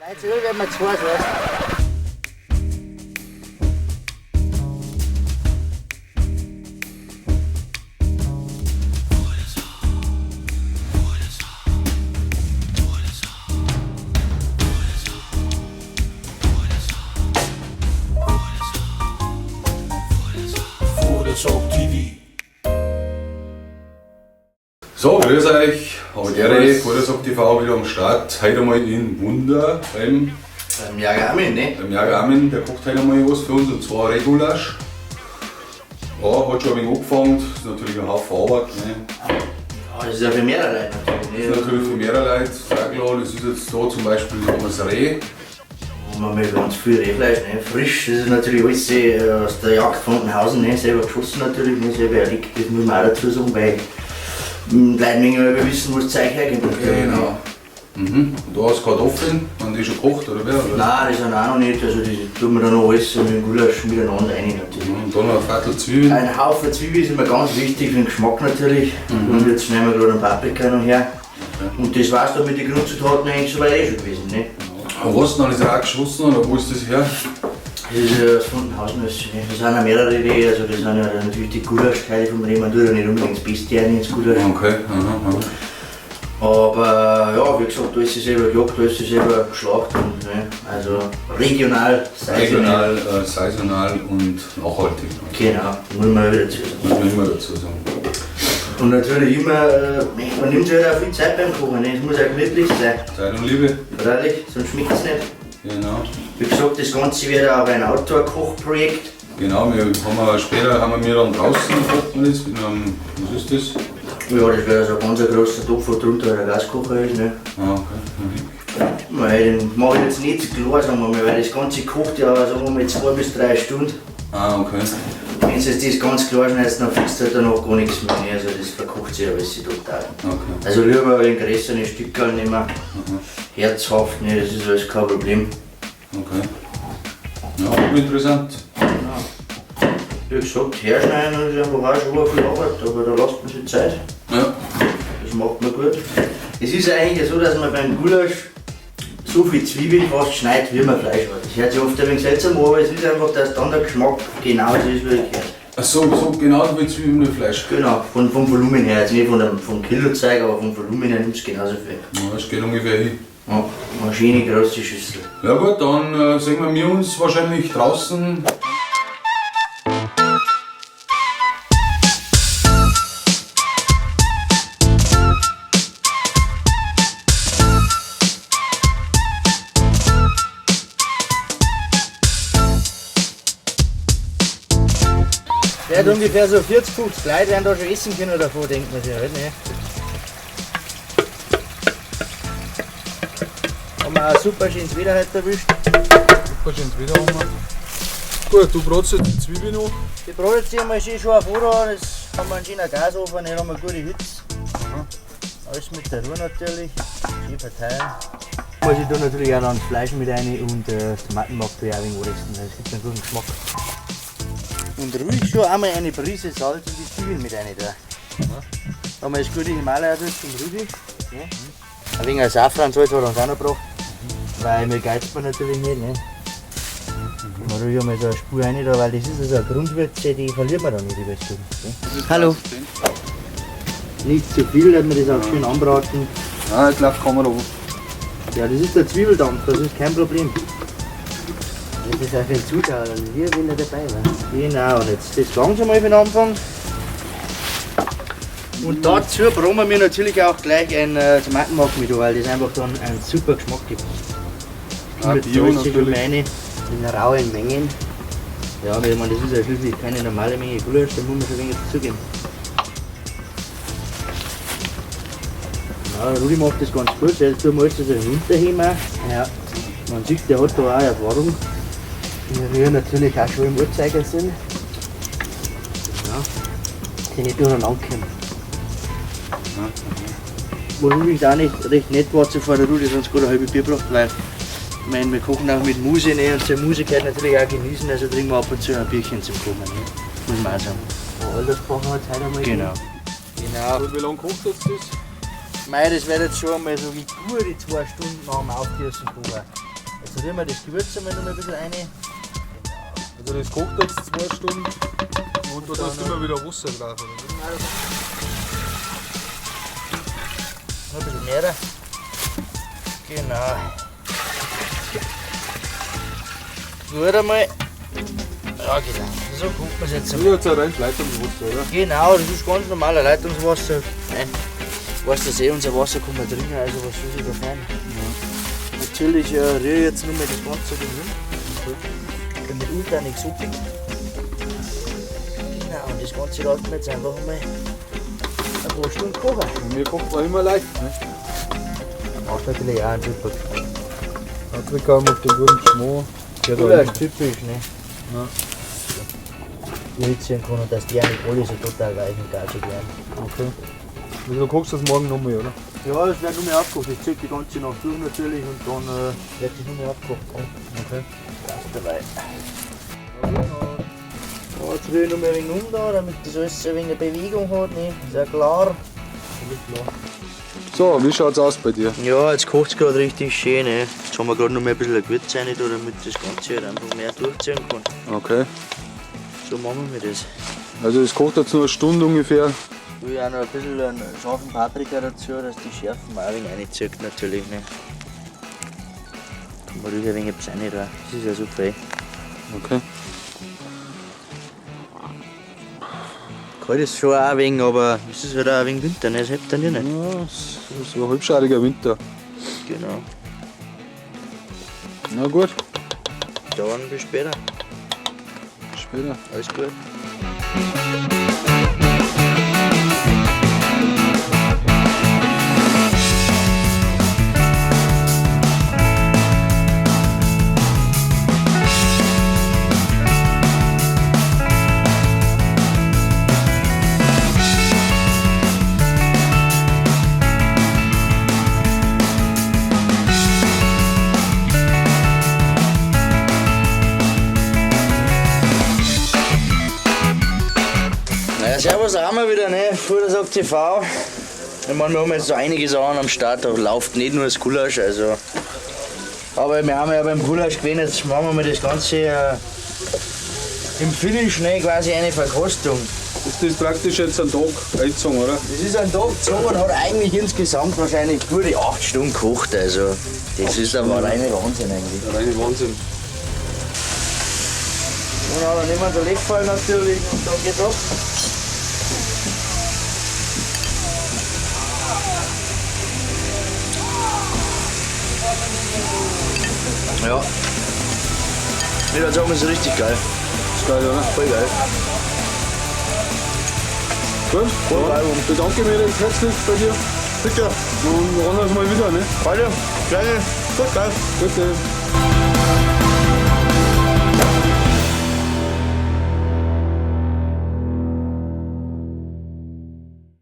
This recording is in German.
Heute werden wir zwei Sorten. So, grüß euch, Vodersack TV wieder am Start. Heute mal in Wunder beim Jager Armin, ne? Jager Armin. Der kocht heute mal was für uns, und zwar Rehgulasch. Ja, hat schon ein wenig angefangen, ist natürlich ein Haufen Arbeit. Ne? Ja, das ist ja für mehrere Leute natürlich. Das ist natürlich für mehrere Leute, sehr klar. Das ist jetzt da zum Beispiel das Reh. Wo man mal ganz viel Rehfleisch, ne? Frisch. Das ist natürlich alles aus der Jagd von Hausen, ne? Selber geschossen natürlich, ne? Selber erlegt, das muss man auch dazu sagen, weil die Leute müssen wissen, wo das Zeug herkommt. Genau. Und da hast du Kartoffeln, haben die schon gekocht oder wer? Oder? Nein, das sind auch noch nicht, also die tun wir dann noch alles mit dem Gulasch miteinander rein natürlich. Und dann noch ein Viertel Zwiebeln. Ein Haufen Zwiebeln ist immer ganz wichtig für den Geschmack natürlich. Und jetzt nehmen wir gerade einen Paprika noch her. Okay. Und das war's dann mit den Grundzutaten eigentlich soweit schon gewesen. Ne? Und was dann ist auch geschossen oder wo ist das her? Das ist ja aus Fundenhausen. Das sind ja mehrere Rehe, also das sind ja natürlich die Gulaschteile vom Reh. Man tut ja nicht unbedingt das Beste rein ins Gulasch. Okay. Aber ja, wie gesagt, alles ist selber gejagt, alles ist selber geschlachtet und ne, also regional, saisonal und nachhaltig. Genau, muss man wieder dazu sagen. Muss man immer dazu sagen. Und natürlich immer, man nimmt sich halt auch viel Zeit beim Kochen, ne? Es muss auch gemütlich sein. Zeit und Liebe. Freilich, sonst schmeckt es nicht. Genau. Wie gesagt, das Ganze wird auch ein Outdoor-Kochprojekt. Genau, später haben wir dann draußen gekocht mit einem, was ist das? Ja, das wäre so ein ganz grosser Topf, wo drunter der Gaskocher ist. Ne? Ah, okay. Weil den mache ich jetzt nicht klar, sagen wir mal, weil das Ganze kocht ja sagen wir mal 2 bis 3 Stunden. Ah, okay. Wenn du jetzt das ganz klar schneidest, dann findest du halt danach gar nichts mehr. Also das verkocht sich ja alles total. Okay. Also lieber ein größeres Stückchen nehmen, herzhaft, ne, das ist alles kein Problem. Okay. Ja, interessant. Ja. Wie gesagt, herschneiden ist einfach auch schon viel Arbeit, aber da lässt man sich Zeit. Ja. Das macht man gut. Es ist eigentlich so, dass man beim Gulasch so viel Zwiebeln fast schneidet, wie man Fleisch hat. Das hört sich oft ein wenig seltsam an, aber es ist einfach, dass dann der Geschmack genauso ist, wie er gehört. Ach so genauso wie Zwiebeln und Fleisch. Genau, vom Volumen her, jetzt nicht vom Kilozeug, aber vom Volumen her nimmst du genauso viel. Ja, das geht ungefähr hin. Ja, eine schöne große Schüssel. Ja gut, dann sehen wir uns wahrscheinlich draußen. Der hat ungefähr so 40, 50 Leute werden da schon essen können davon, denkt man sich halt. Ne? Haben wir auch super schönes Wetter heute erwischt. Super schönes Wetter haben wir. Gut, du bratst jetzt die Zwiebeln noch. Die bratet sich einmal schön schon auf Vorrat, das haben wir einen schönen Gasofen, hier haben wir gute Hitze. Alles mit der Ruhe natürlich, schön verteilen. Muss ich da natürlich auch noch das Fleisch mit rein und Tomatenmark tue ich auch ein wenig anrüsten, das gibt einen guten Geschmack. Und ruhig schon einmal eine Prise Salz und die Zwiebeln mit rein da. Da haben wir das gute Himalaya-Salz zum Rüdi. Ja. Ein wenig Safransalz hat er uns auch noch gebracht, weil mir geizt man natürlich nicht. Ne? Man ruhig einmal so eine Spur rein da, weil das ist also eine Grundwürze, die verliert man dann nicht über die Stunde. Ne? Hallo! Nicht zu viel, dass wir das auch schön anbraten. Ah, ich glaube, kann man noch. Ja, das ist der Zwiebeldampf, das ist kein Problem. Das ist auch für den Zuschauer, wir wenn er dabei war. Genau, und jetzt das langsam mal für den Anfang. Und dazu brauchen wir natürlich auch gleich ein Tomatenmark mit, weil das einfach dann einen super Geschmack gibt. Mit Bio natürlich. In rauen Mengen. Ja, ich meine, das ist ja schließlich keine normale Menge Gulasch, da muss man schon ein wenig dazugeben. Ja, der Rudi macht das ganz gut, jetzt tun wir alles so hinterher. Ja, man sieht, der hat da auch Erfahrung. Wir natürlich auch schon im Uhrzeigersinn. Ja, die nicht durcheinander kommen. Was übrigens auch nicht recht nett war zuvor, der Rudi hat uns gerade ein halbes Bier gebracht, weil ich meine, wir kochen auch mit Muse, ne? Und so Muse kann natürlich auch genießen, also trinken wir ab und zu ein Bierchen zum Kochen, ne? Muss man auch sagen. Oh, Altersbrachen hat es heute einmal. Genau. Und wie lange kocht jetzt das? Mei, das wird jetzt schon einmal so wie gute 2 Stunden nach dem Aufgießen kochen. Jetzt rühren wir das Gewürz einmal noch ein bisschen rein. Also das kocht jetzt 2 Stunden und da hast du immer wieder Wasser drauf. Noch ein bisschen mehr. Genau. Gut einmal. Ja genau, so kocht man es jetzt. Das ist jetzt ein reines Leitungswasser, oder? Genau, das ist ganz normaler Leitungswasser. Nein, weißt du eh, unser Wasser kann man trinken, also was soll ich da fahren? Ja. Natürlich rühre ich jetzt nur mal das Ganze drin. Damit unten nichts suppig. Genau, und das Ganze lassen wir jetzt einfach mal ein paar Stunden kochen. Und mir kocht man immer leicht. Ne? Macht natürlich auch einen super. Paprika mit dem guten Geschmack. Ja, Ja, ist typisch, ne? Ja. Irritieren kann und dass die eigentlich alle so total weichen, gar so gern. Okay. Also du kochst das morgen nochmal, oder? Ja, es wird nur mehr abgekocht. Ich ziehe die ganze Nacht durch natürlich und dann wird das nur mehr abgekocht. Okay. Lass dabei. Ja, jetzt rühre ich noch mal ein wenig da, damit das alles ein wenig Bewegung hat. Ne? Sehr klar. So, wie schaut's aus bei dir? Ja, jetzt kocht es gerade richtig schön. Ne? Jetzt haben wir gerade noch mal ein bisschen Gewürz rein, da, damit das Ganze halt einfach mehr durchziehen kann. Okay. So machen wir das. Also es kocht jetzt nur 1 Stunde ungefähr. Ich will auch noch ein bisschen einen scharfen Paprika dazu, dass die Schärfen auch ein wenig reinzieht natürlich. Ne? Kann man ruhig ein wenig etwas rein da. Das ist ja so fein. Okay. Kalt ist schon auch ein wenig, aber es ist halt auch ein wenig Winter, ne? Das hebt dann ja nicht. Ja, es ist ein halbschariger Winter. Genau. Na gut, Dann bis später. später. Alles gut. Ja, servus auch mal wieder, ne? Futtersack TV. Ich meine, wir haben jetzt so einige Sachen am Start, da läuft nicht nur das Gulasch, also. Aber wir haben ja beim Gulasch gewählt, jetzt machen wir mal das Ganze im Finish, ne? Quasi eine Verkostung. Ist das praktisch jetzt ein Tag eingezogen, oder? Das ist ein Tag gezogen und hat eigentlich insgesamt wahrscheinlich gute 8 Stunden gekocht, also. Das ist aber reine Wahnsinn eigentlich. Der reine Wahnsinn. Und dann nehmen wir den Legfall natürlich und dann geht's ab. Ja. Ich würde sagen, das ist richtig geil. Ist geil, oder? Voll geil. Gut, Voll ja, geil. bedanke mich recht herzlich bei dir. Bitte. Und wir hören uns mal wieder, ne? Beide. Kleine. Gut, geil. Bitte.